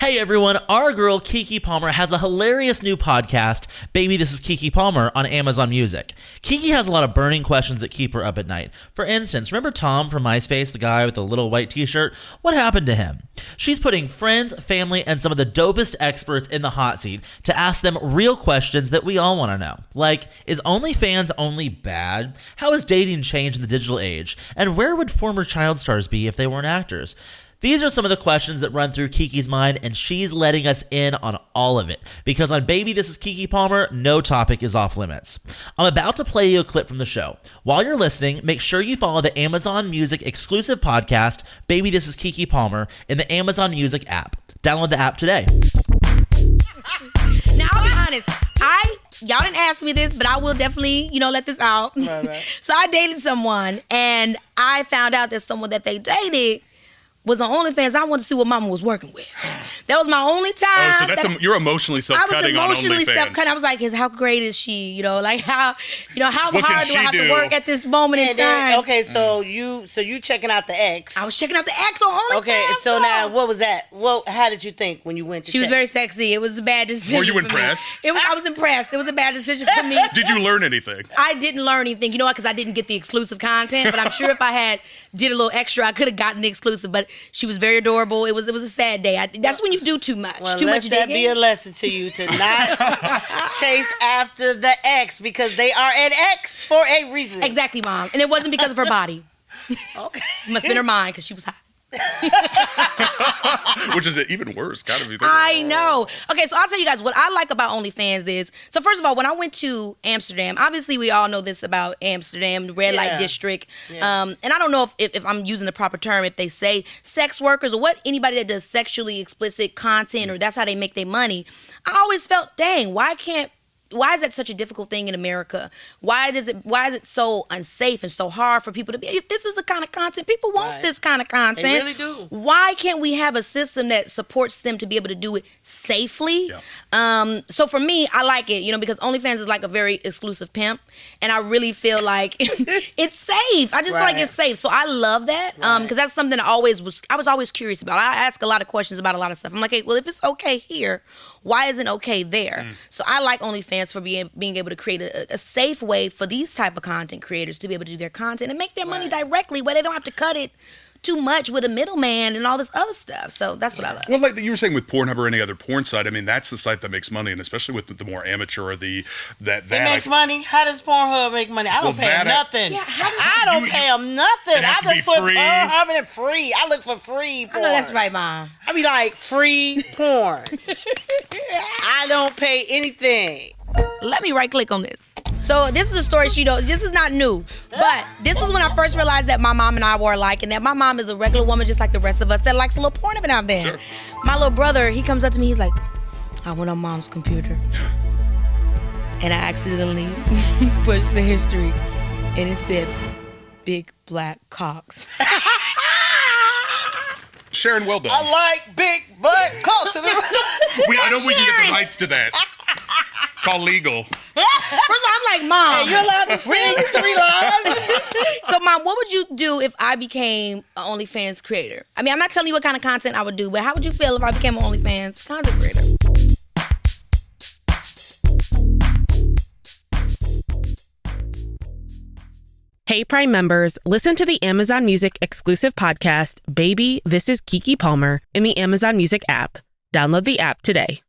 Hey everyone, our girl Keke Palmer has a hilarious new podcast, Baby, This is Keke Palmer, on Amazon Music. Keke has a lot of burning questions that keep her up at night. For instance, remember Tom from MySpace, the guy with the little white t-shirt? What happened to him? She's putting friends, family, and some of the dopest experts in the hot seat to ask them real questions that we all want to know. Like, is OnlyFans only bad? How has dating changed in the digital age? And where would former child stars be if they weren't actors? These are some of the questions that run through Keke's mind, and she's letting us in on all of it. Because on Baby, This is Keke Palmer, no topic is off limits. I'm about to play you a clip from the show. While you're listening, make sure you follow the Amazon Music exclusive podcast, Baby, This is Keke Palmer, in the Amazon Music app. Download the app today. Now, I'll be honest. Y'all didn't ask me this, but I will definitely, let this out. Right. So I dated someone, and I found out that someone that they dated was on OnlyFans. I wanted to see what mama was working with. That was my only time. Oh, so you're emotionally self-cutting on OnlyFans. I was emotionally self-cutting. I was like, how great is she? How hard do I have to work at this moment in time? Then, okay, so you checking out the ex. I was checking out the ex on OnlyFans. Okay, so now what was that? How did you think when you went to She was very sexy. It was a bad decision. Were you impressed? I was impressed. It was a bad decision for me. Did you learn anything? I didn't learn anything. You know what? Because I didn't get the exclusive content, but I'm sure if I did a little extra, I could have gotten the exclusive. But she was very adorable. It was a sad day. That's when you do too much. Well, too let much that digging. be a lesson to you to not chase after the ex, because they are an ex for a reason. Exactly, Mom. And it wasn't because of her body. Okay. It must have been her mind, because she was hot. Which is even worse. Gotta be. I know. Okay, so I'll tell you guys what I like about OnlyFans is. So first of all, when I went to Amsterdam, obviously we all know this about Amsterdam, the red light district. Yeah. And I don't know if I'm using the proper term, if they say sex workers or what, anybody that does sexually explicit content or that's how they make their money. I always felt, dang, why is that such a difficult thing in America? Why is it so unsafe and so hard for people to be? If this is the kind of content, people want this kind of content. They really do. Why can't we have a system that supports them to be able to do it safely? Yeah. So for me, I like it, because OnlyFans is like a very exclusive pimp, and I really feel like it's safe. I just feel like it's safe. So I love that because that's something I was always curious about. I ask a lot of questions about a lot of stuff. I'm like, hey, well, if it's okay here, why isn't okay there? So I like OnlyFans for being able to create a safe way for these type of content creators to be able to do their content and make their money directly, where they don't have to cut it too much with a middleman and all this other stuff. So that's what I love. Well, like you were saying with Pornhub or any other porn site, I mean, that's the site that makes money, and especially with the more amateur or that it makes money. How does Pornhub make money? I don't pay them nothing. I don't pay them nothing. I look for free. Pornhub and free. I look for free porn. I know that's right, Mom. I be like, free porn. I don't pay anything. Let me right click on this. So this is a story this is not new, but this is when I first realized that my mom and I were alike, and that my mom is a regular woman just like the rest of us that likes a little porn every now and then. Sure. My little brother, he comes up to me, he's like, I went on Mom's computer and I accidentally pushed the history and it said big black cocks. Sharon, well done. I like big butt cocks. I know we can get the rights to that. Call legal. First of all, I'm like, Mom. Hey, you're allowed to sing 3 lines. So, Mom, what would you do if I became an OnlyFans creator? I mean, I'm not telling you what kind of content I would do, but how would you feel if I became an OnlyFans content creator? Hey, Prime members, listen to the Amazon Music exclusive podcast, Baby, This is Keke Palmer, in the Amazon Music app. Download the app today.